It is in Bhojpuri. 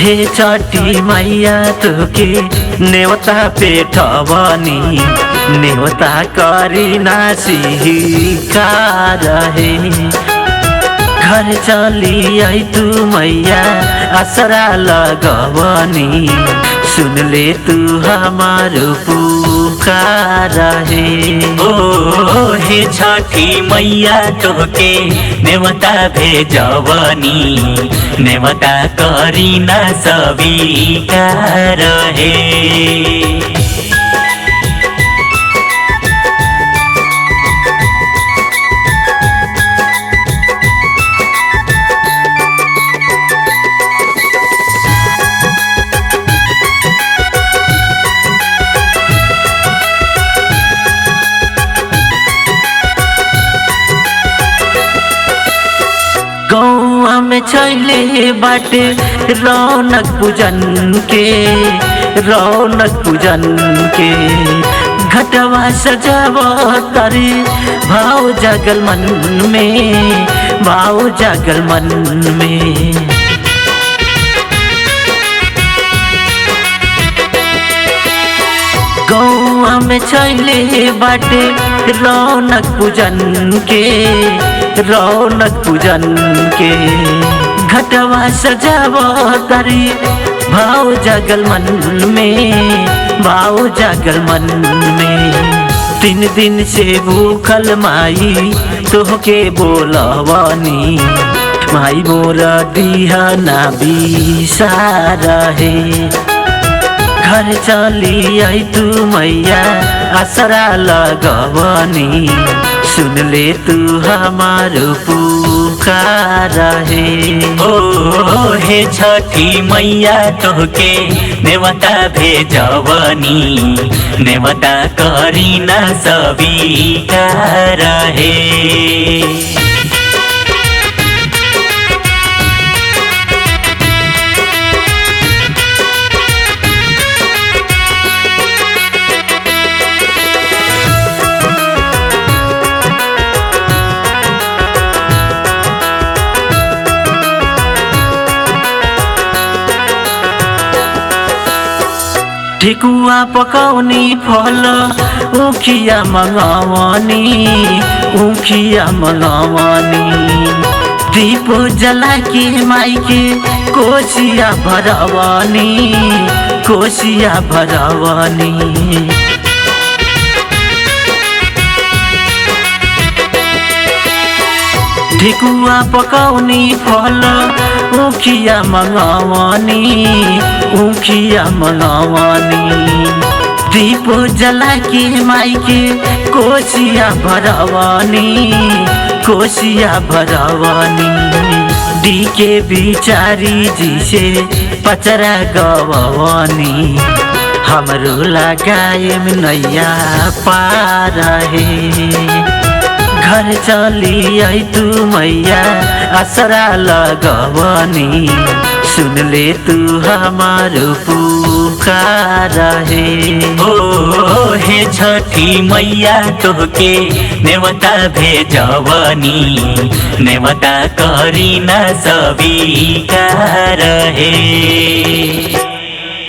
हे छठी मैया तोके नेवता पेठवनी नेवता करी नासी का रहे घर चली आई तू मैया असरा लगवनी सुन ले तू हमारो पुकार है। ओ हे छठी मैया तोके नेवता भेजवनी नेवता करी ना स्वीकार है। गौआ में छैले बाटे रौनक पूजन के घटवा सजाव तारी भाव जागल मन में गौआ में छैले बाटे रौनक पूजन के घटवा सजाव तारी भाव जागल मन में 3 दिन से भूखल माई तोहके बोलवनी माई मोर दिहा ना बिसारा है घर चली आई तू मैया असरा लगवनी सुन ले तू हमारो पुकार है। ओ हे छठी मैया तोके नेवता भेजवनी नेवता करी ना स्वीकार है। ठेकुआ पकाउने फल उखिया मगावनी दीपो जला के माई के कोसिया भरवनी ठेकुआ पकाउने फल उखिया मगावनी दीपो जला के माई के कोसिया भरवनी डी के बिचारी जी से पचरा गवनी हमरो लगाए में नैया पार है घर चली आई तू मैया असरा लगवनी सुन ले तू हमारो पुकार है। ओ हे छठी मैया तोके नेवता भेजवनी नेवता करी ना स्वीकार है।